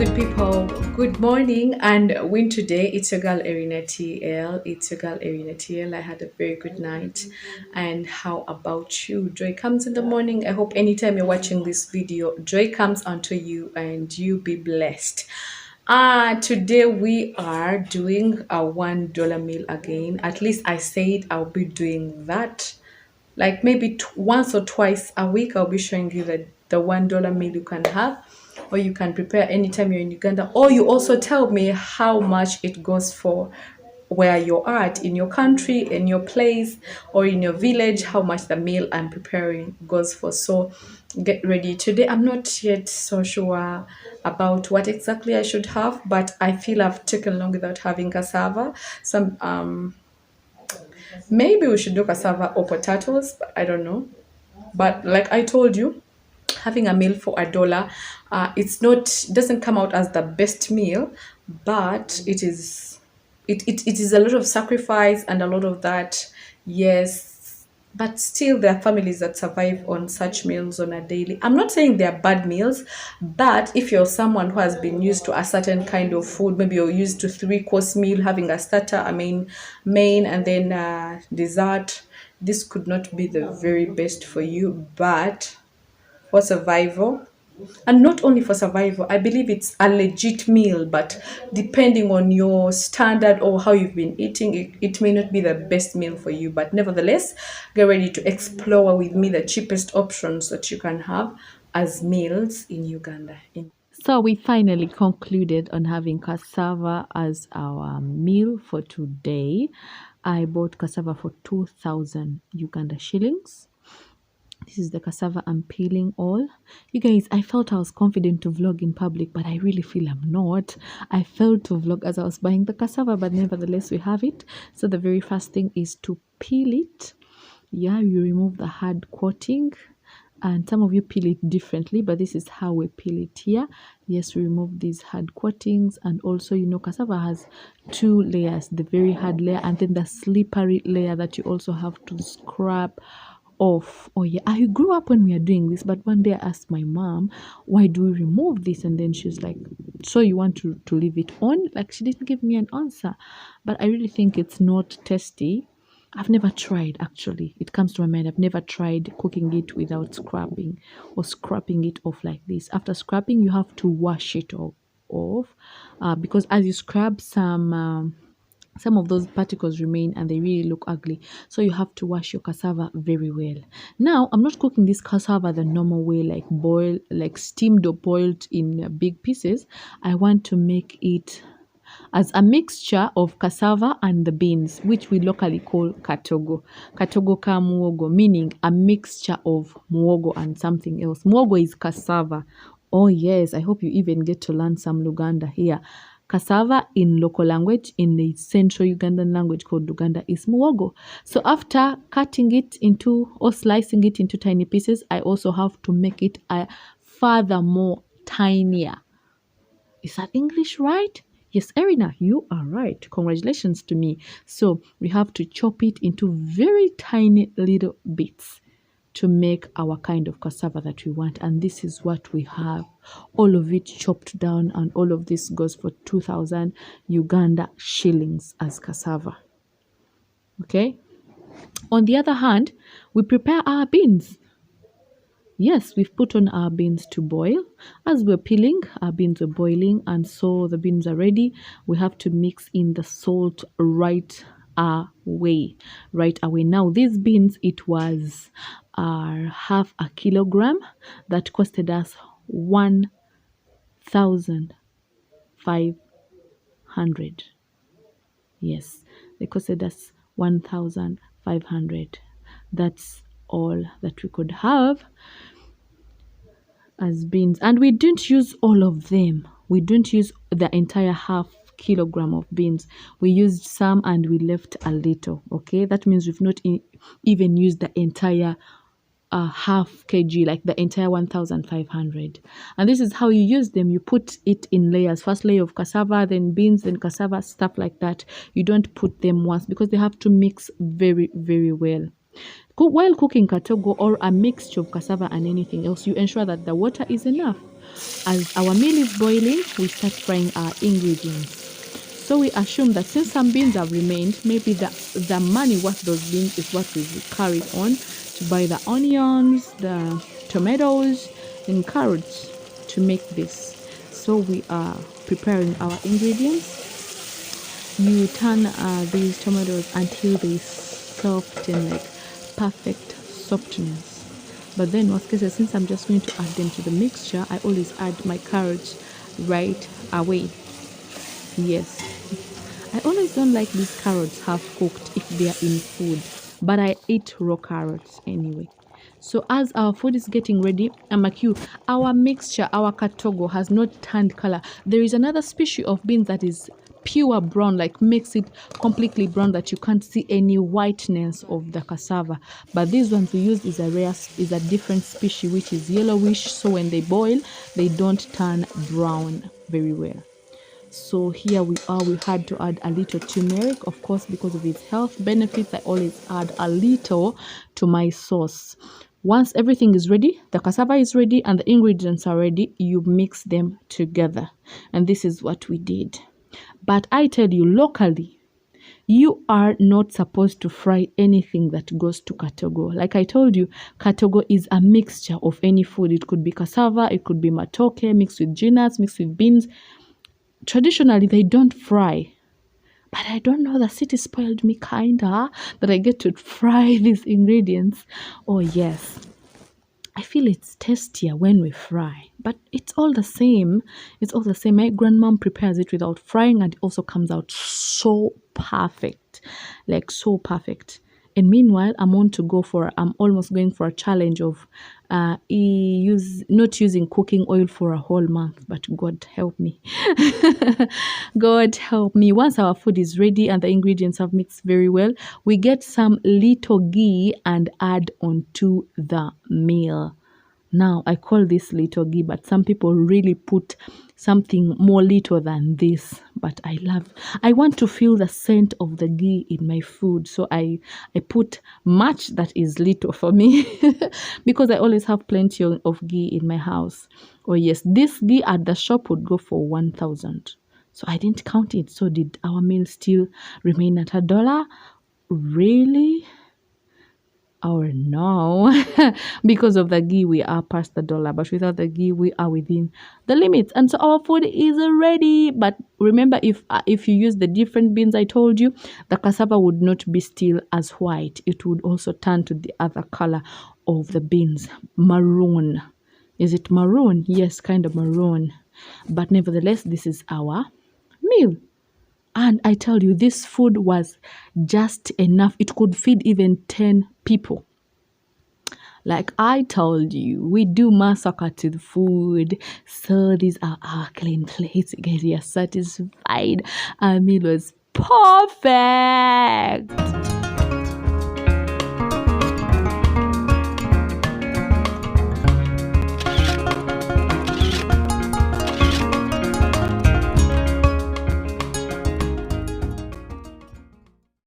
good people. Good morning and win today. It's your girl Erina TL. It's your girl Erina TL. I had a very good night. And how about you? Joy comes in the morning. I hope anytime you're watching this video, joy comes onto you and you be blessed. Today we are doing a $1 meal again. At least I said I'll be doing that like maybe once or twice a week. I'll be showing you the $1 meal you can have, or you can prepare anytime you're in Uganda, or you also tell me how much it goes for where you're at in your country, in your place, or in your village, how much the meal I'm preparing goes for. So get ready. Today I'm not yet so sure about what exactly I should have, but I feel I've taken long without having cassava. Some Maybe we should do cassava or potatoes, but I don't know. But like I told you, having a meal for $1, it's not doesn't come out as the best meal, but it is a lot of sacrifice and a lot of that. Yes, but still there are families that survive on such meals on a daily. I'm not saying they're bad meals, but if you're someone who has been used to a certain kind of food, maybe you're used to three-course meal, having a starter, a main, and then dessert, this could not be the very best for you. But for survival, and not only for survival, I believe it's a legit meal, but depending on your standard or how you've been eating, it may not be the best meal for you. But nevertheless, get ready to explore with me the cheapest options that you can have as meals in Uganda. So we finally concluded on having cassava as our meal for today. I bought cassava for 2,000 Uganda shillings. This is the cassava I'm peeling all. You guys, I felt I was confident to vlog in public, but I really feel I'm not. I failed to vlog as I was buying the cassava, but nevertheless we have it. So the very first thing is to peel it. Yeah, you remove the hard coating, and some of you peel it differently, but this is how we peel it here. Yes, we remove these hard coatings, and also, you know, cassava has two layers, the very hard layer and then the slippery layer that you also have to scrub off. Oh yeah, I grew up when we are doing this, but one day I asked my mom, why do we remove this? And then she's like, so you want to leave it on? Like, she didn't give me an answer, but I really think it's not tasty. I've never tried, actually. It comes to my mind. I've never tried cooking it without scrubbing or scraping it off like this. After scrapping, you have to wash it off because as you scrub, some of those particles remain and they really look ugly. So you have to wash your cassava very well. Now, I'm not cooking this cassava the normal way, like steamed or boiled in big pieces. I want to make it as a mixture of cassava and the beans, which we locally call Katogo Kamuwogo, meaning a mixture of muwogo and something else. Muwogo is cassava. Oh yes, I hope you even get to learn some Luganda here. Cassava in local language, in the central Ugandan language called Luganda, is muwogo. So after cutting it into or slicing it into tiny pieces, I also have to make it a furthermore tinier. Is that English right? Yes, Erina, you are right. Congratulations to me. So we have to chop it into very tiny little bits to make our kind of cassava that we want. And this is what we have. All of it chopped down, and all of this goes for 2,000 Uganda shillings as cassava. Okay. On the other hand, we prepare our beans. Yes, we've put on our beans to boil. As we're peeling, our beans are boiling, and so the beans are ready. We have to mix in the salt right away. Now, these beans, it was half a kilogram that costed us 1,500. Yes, they costed us 1,500. That's all that we could have as beans, and we didn't use all of them. We didn't use the entire half kilogram of beans. We used some and we left a little. Okay, that means we've not even used the entire half kg, like the entire 1,500. And this is how you use them. You put it in layers. First layer of cassava, then beans, then cassava, stuff like that. You don't put them once because they have to mix very, very well. While cooking katogo or a mixture of cassava and anything else, you ensure that the water is enough. As our meal is boiling, we start frying our ingredients. So we assume that since some beans have remained, maybe the money worth those beans is what we will carry on to buy the onions, the tomatoes, and carrots to make this. So we are preparing our ingredients. You turn these tomatoes until they soften, like perfect softness. But then most cases, since I'm just going to add them to the mixture, I always add my carrots right away. Yes, I always don't like these carrots half cooked if they are in food, but I eat raw carrots anyway. So as our food is getting ready, our mixture, our katogo has not turned color. There is another species of beans that is pure brown, like makes it completely brown that you can't see any whiteness of the cassava. But these ones we use is a different species which is yellowish. So when they boil, they don't turn brown very well. So here we are, we had to add a little turmeric, of course, because of its health benefits. I always add a little to my sauce. Once everything is ready, the cassava is ready and the ingredients are ready, you mix them together. And this is what we did. But I tell you, locally, you are not supposed to fry anything that goes to katogo. Like I told you, katogo is a mixture of any food. It could be cassava, it could be matoke, mixed with ginas, mixed with beans. Traditionally, they don't fry. But I don't know, the city spoiled me kinda that I get to fry these ingredients. Oh yes, I feel it's tastier when we fry, but it's all the same. It's all the same. My grandmom prepares it without frying and it also comes out so perfect, like so perfect. And meanwhile, I'm almost going for a challenge of not using cooking oil for a whole month, but God help me. God help me. Once our food is ready and the ingredients have mixed very well, we get some little ghee and add onto the meal. Now, I call this little ghee, but some people really put something more little than this. But I want to feel the scent of the ghee in my food. So I put much that is little for me because I always have plenty of ghee in my house. Oh yes, this ghee at the shop would go for 1,000. So I didn't count it. So did our meal still remain at $1? Really? Oh no, because of the ghee we are past the dollar, but without the ghee we are within the limits, and so our food is ready. But remember, if you use the different beans I told you, the cassava would not be still as white. It would also turn to the other color of the beans, maroon. Is it maroon? Yes, kind of maroon. But nevertheless, this is our meal. And I tell you, this food was just enough. It could feed even 10 people. Like I told you, we do massacre to the food. So these are our clean plates. Guys, we are satisfied. Our meal was perfect.